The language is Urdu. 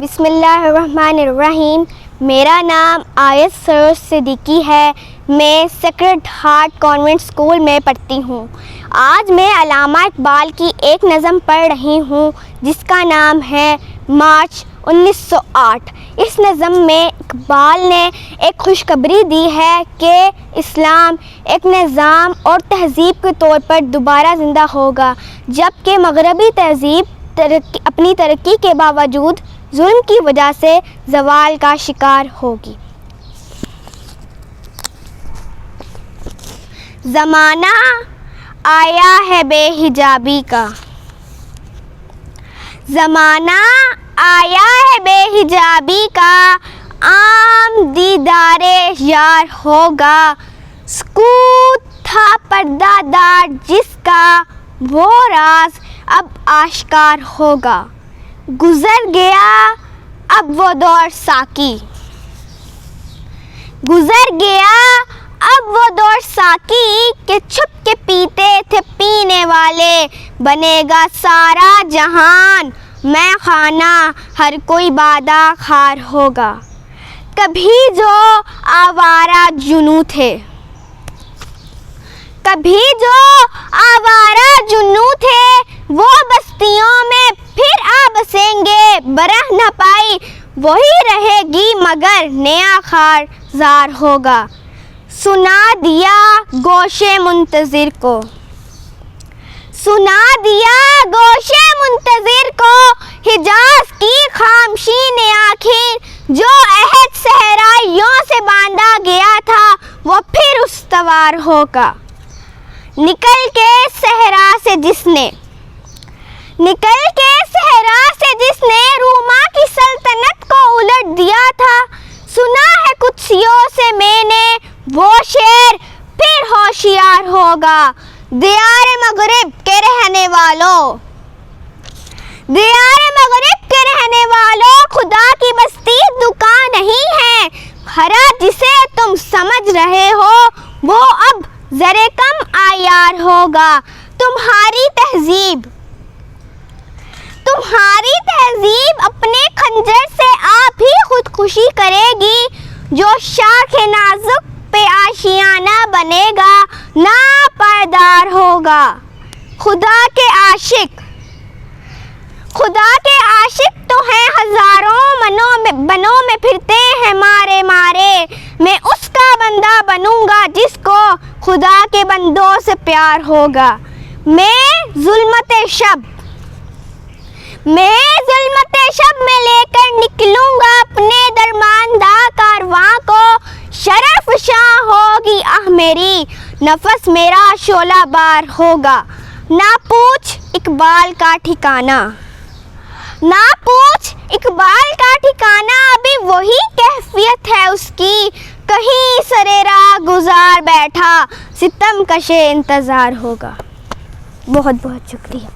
بسم اللہ الرحمن الرحیم۔ میرا نام آیت سروج صدیقی ہے۔ میں سیکرڈ ہارٹ کانوینٹ اسکول میں پڑھتی ہوں۔ آج میں علامہ اقبال کی ایک نظم پڑھ رہی ہوں جس کا نام ہے مارچ 1908۔ اس نظم میں اقبال نے ایک خوشخبری دی ہے کہ اسلام ایک نظام اور تہذیب کے طور پر دوبارہ زندہ ہوگا، جبکہ مغربی تہذیب اپنی ترقی کے باوجود ظلم کی وجہ سے زوال کا شکار ہوگی۔ زمانہ آیا ہے بے حجابی کا، زمانہ آیا ہے بے حجابی کا، عام دیدار یار ہوگا، سکوت تھا پردہ دار جس کا، وہ راز اب آشکار ہوگا۔ گزر گیا اب وہ دور ساقی، گزر گیا اب وہ دور ساقی کہ چھپ کے پیتے تھے پینے والے، بنے گا سارا جہان میں خانہ، ہر کوئی بادہ خار ہوگا۔ کبھی جو آوارہ جنوں تھے، کبھی جو آوارہ جنوں تھے، وہ بستیوں میں پھر آ بسیں گے، برہ نہ پائی وہی رہے گی مگر نیا خار زار ہوگا۔ سنا دیا گوشے منتظر کو، سنا دیا گوشے منتظر کو، حجاز کی خاموشی نے آخر، جو عہد صحرائیوں سے باندھا گیا تھا وہ پھر استوار ہوگا۔ نکل کے صحرا سے جس نے، نکل کے صحرا سے جس نے روما کی سلطنت کو الٹ دیا تھا، سنا ہے قدسیوں سے میں نے وہ شعر، پھر ہوشیار ہوگا۔ دیار مغرب کے رہنے والوں، دیار مغرب کے رہنے والوں، خدا کی بستی دکان نہیں ہے، ہرا جسے تم سمجھ رہے ہو وہ اب ذرے کم عیار ہوگا۔ تمہاری تہذیب، تمہاری تہذیب اپنے خنجر سے آپ ہی خودکشی کرے گی، جو شاخ نازک پہ آشیانہ بنے گا ناپائیدار ہوگا۔ خدا کے عاشق، خدا کے عاشق تو ہیں ہزاروں، بنوں میں پھرتے ہیں مارے مارے، میں اس کا بندہ بنوں گا جس کو خدا کے بندوں سے پیار ہوگا۔ میں ظلمت شب، میں ظلمت شب میں لے کر نکلوں گا اپنے درماندہ کارواں کو، شرف شاں ہوگی آہ میری، نفس میرا شعلہ بار ہوگا۔ نہ پوچھ اقبال کا ٹھکانہ، نہ پوچھ اقبال کا ٹھکانہ، ابھی وہی کیفیت ہے اس کی، کہیں سرے راہ گزار بیٹھا ستم کشے انتظار ہوگا۔ بہت بہت شکریہ۔